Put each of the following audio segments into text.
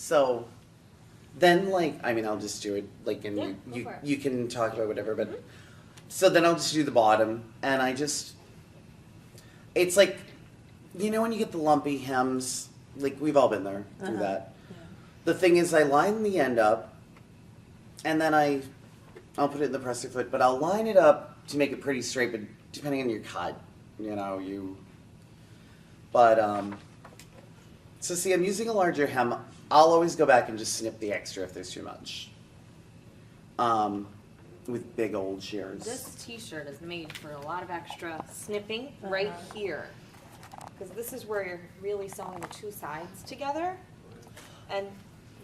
So then, like, I mean, I'll just do it, like, and Yeah, go you for it. you can talk about whatever, but so then I'll just do the bottom, and it's like, you know when you get the lumpy hems, like, we've all been there through that. Yeah. The thing is, I line the end up, and then I'll put it in the presser foot, but I'll line it up to make it pretty straight, but depending on your cut, so see, I'm using a larger hem. I'll always go back and just snip the extra if there's too much. With big old shears. This t-shirt is made for a lot of extra snipping right here. Because this is where you're really sewing the two sides together. And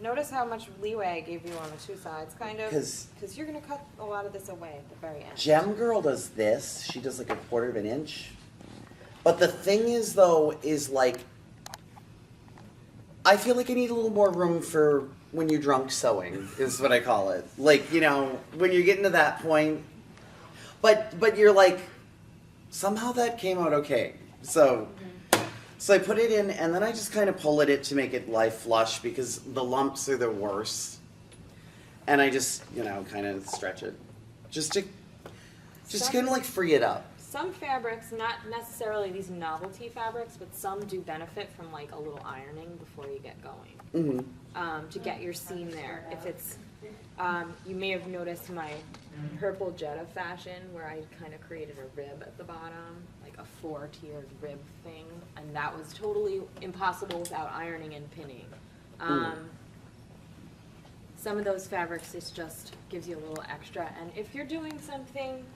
notice how much leeway I gave you on the two sides, kind of. Because you're going to cut a lot of this away at the very end. Gem Girl does this. She does like 1/4 of an inch. But the thing is, though, is like, I feel like I need a little more room for when you're drunk sewing, is what I call it. Like, when you're getting to that point. But you're like, somehow that came out okay. So I put it in, and then I just kind of pull at it to make it lie flush, because the lumps are the worst. And I just, kind of stretch it. Just kind of like free it up. Some fabrics, not necessarily these novelty fabrics, but some do benefit from like a little ironing before you get going. To get your seam there. If it's, you may have noticed my purple Jetta fashion where I kind of created a rib at the bottom, like a 4-tiered rib thing, and that was totally impossible without ironing and pinning. Some of those fabrics, it just gives you a little extra, and if you're doing something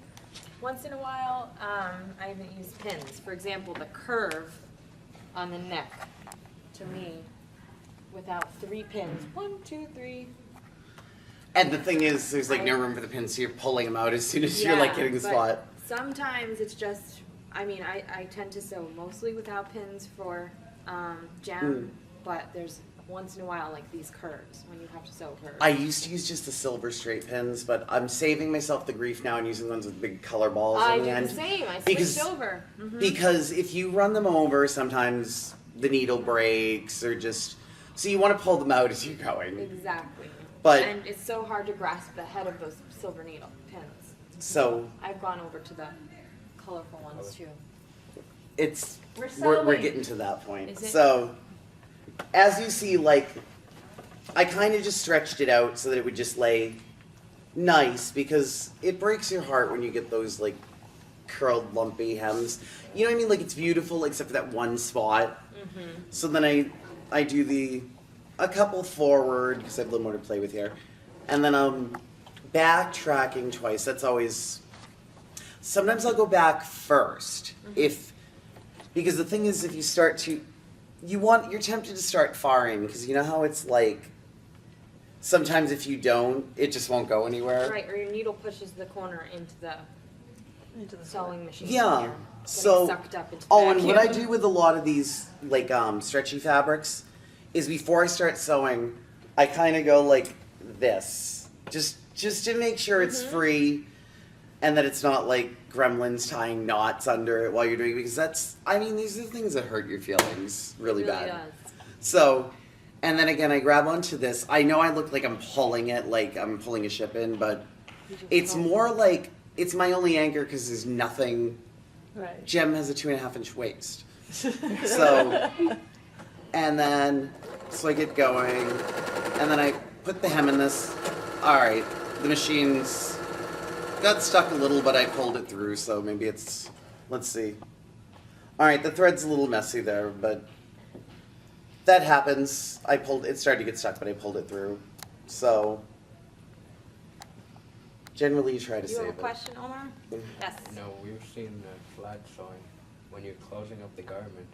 once in a while, I haven't used pins. For example, the curve on the neck, to me, without 3 pins, 1, 2, 3. And the thing is, there's like no room for the pins, so you're pulling them out as soon as you're like hitting the spot. Sometimes it's just, I tend to sew mostly without pins for gem, but there's once in a while like these curves when you have to sew curves. I used to use just the silver straight pins, but I'm saving myself the grief now and using ones with big color balls I on the do end. the same. I switched over. Because if you run them over, sometimes the needle breaks or just, so you want to pull them out as you're going. Exactly. But and it's so hard to grasp the head of those silver needle pins. So I've gone over to the colorful ones too. we're getting to that point. Is it? So as you see, like, I kind of just stretched it out so that it would just lay nice, because it breaks your heart when you get those like curled lumpy hems. You know what I mean? Like, it's beautiful except for that one spot. So then I do a couple forward because I have a little more to play with here, and then I'm backtracking twice. That's always. Sometimes I'll go back first because the thing is, if you start to, you're tempted to start far in, because you know how it's like. Sometimes if you don't, it just won't go anywhere. Right, or your needle pushes the corner into the sewing machine. Yeah. Here, So, sucked up into the and what I vacuum. do with a lot of these like stretchy fabrics is before I start sewing, I kind of go like this, just to make sure it's free, and that it's not like gremlins tying knots under it while you're doing it, because these are the things that hurt your feelings really It really bad. does. So, and then again, I grab onto this. I know I look like I'm pulling it, like I'm pulling a ship in, but it's more like it's my only anchor because there's nothing. Right. Gem has a 2.5-inch waist. So, and then, so I get going, and then I put the hem in this. All right, the machine's got stuck a little, but I pulled it through, so maybe it's, let's see. All right, the thread's a little messy there, but that happens. It started to get stuck, but I pulled it through. So, generally you try to You save have a it. question, Omar? Yes. No, we've seen flat sewing when you're closing up the garment.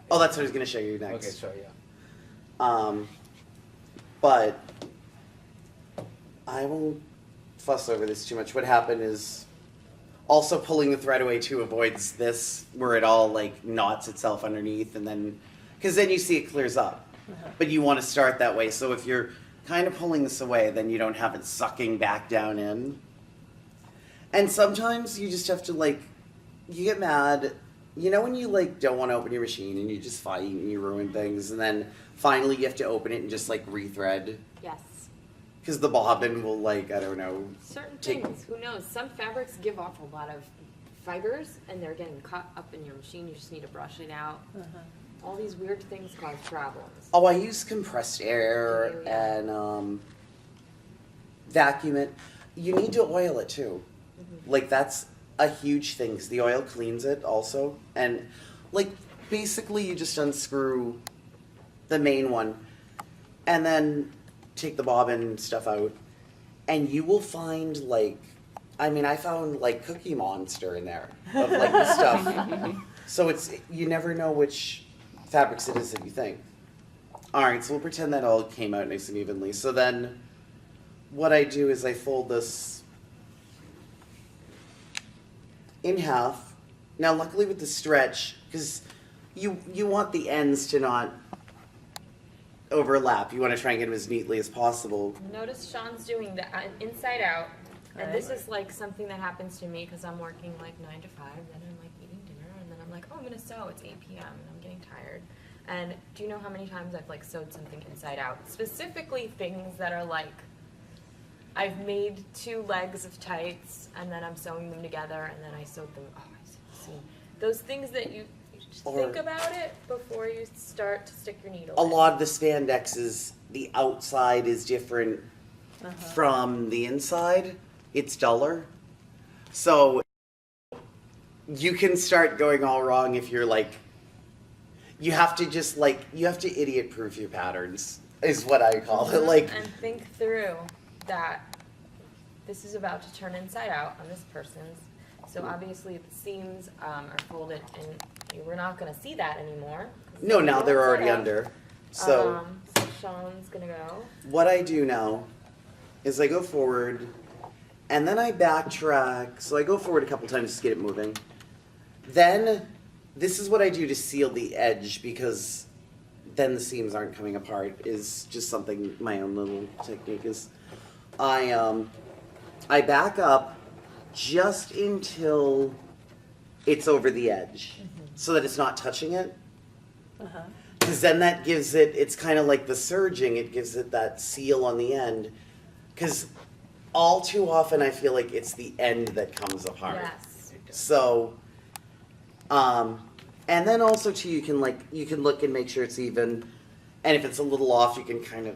Oh, that's what I was going to show you next. Okay, so yeah. But I won't fuss over this too much. What happened is also pulling the thread away too avoids this, where it all like knots itself underneath, and then, because then you see it clears up. But you want to start that way. So if you're kind of pulling this away, then you don't have it sucking back down in. And sometimes you just have to, like, you get mad you know when you like don't want to open your machine and you just fight and you ruin things and then finally you have to open it and just like rethread? Yes. Because the bobbin will like, I don't know. Certain take- things, who knows? Some fabrics give off a lot of fibers and they're getting caught up in your machine. You just need to brush it out. All these weird things cause problems. Oh, I use compressed air and vacuum it. You need to oil it too. Like that's a huge thing because the oil cleans it also. And like basically you just unscrew the main one and then take the bobbin and stuff out and you will find like, I mean, I found like Cookie Monster in there of like the stuff. So it's, you never know which fabrics it is that you think. All right, so we'll pretend that all came out nice and evenly. So then what I do is I fold this in half. Now, luckily with the stretch, because you want the ends to not overlap. You want to try and get them as neatly as possible. Notice Sean's doing the inside out. And this is like something that happens to me because I'm working like 9 to 5, then I'm like eating dinner, and then I'm like, oh, I'm gonna sew. It's 8 p.m. and I'm getting tired. And do you know how many times I've like sewed something inside out? Specifically things that are like, I've made 2 legs of tights and then I'm sewing them together and then I sewed them. Oh, I see. Those things that you just think about it before you start to stick your needle A in. lot of the spandex is, the outside is different from the inside. It's duller. So you can start going all wrong if you're like, you have to just like, you have to idiot proof your patterns is what I call it. Like, and think through that this is about to turn inside out on this person's. So obviously the seams are folded and we're not going to see that anymore. no, now they're Inside already out. under. So So Sean's going to go. what I do now is I go forward and then I backtrack. So I go forward a couple times just to get it moving. Then this is what I do to seal the edge because then the seams aren't coming apart is just something, my own little technique is I back up just until it's over the edge so that it's not touching it. Because then that gives it, it's kind of like the serging, it gives it that seal on the end. Because all too often I feel like it's the end that comes apart. Yes. So, and then also too, you can look and make sure it's even. And if it's a little off, you can kind of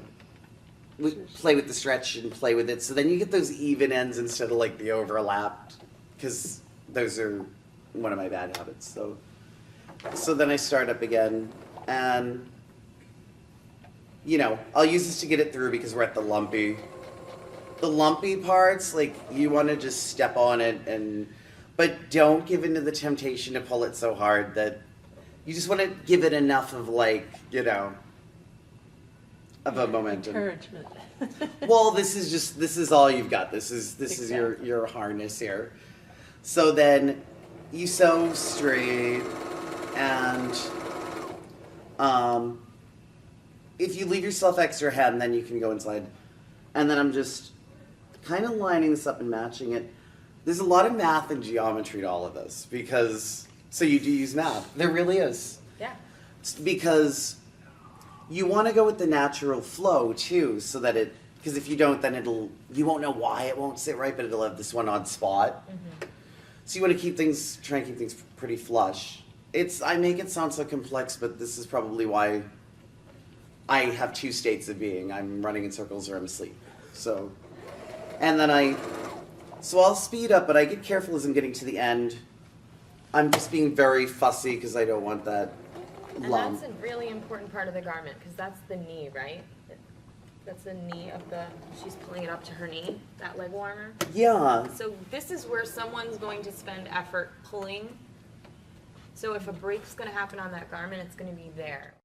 play with the stretch and play with it. So then you get those even ends instead of like the overlapped. Because those are one of my bad habits. So then I start up again and, you know, I'll use this to get it through because we're at the lumpy parts, like you want to just step on it but don't give into the temptation to pull it so hard that you just want to give it enough of like, you know, of a momentum. Encouragement. Well, this is all you've got. This is your harness here. So then you sew straight and if you leave yourself extra hem, then you can go inside. And then I'm just kind of lining this up and matching it. There's a lot of math and geometry to all of this because, so you do use math. There really is. Yeah. Because you want to go with the natural flow too, so that because if you don't, then you won't know why it won't sit right, but it'll have this one odd spot. So you want to try and keep things pretty flush. I make it sound so complex, but this is probably why I have 2 states of being. I'm running in circles or I'm asleep. So, and then I'll speed up, but I get careful as I'm getting to the end. I'm just being very fussy because I don't want that lump. And that's a really important part of the garment because that's the knee, right? That's the knee of she's pulling it up to her knee, that leg warmer. Yeah. So this is where someone's going to spend effort pulling. So if a break's going to happen on that garment, it's going to be there.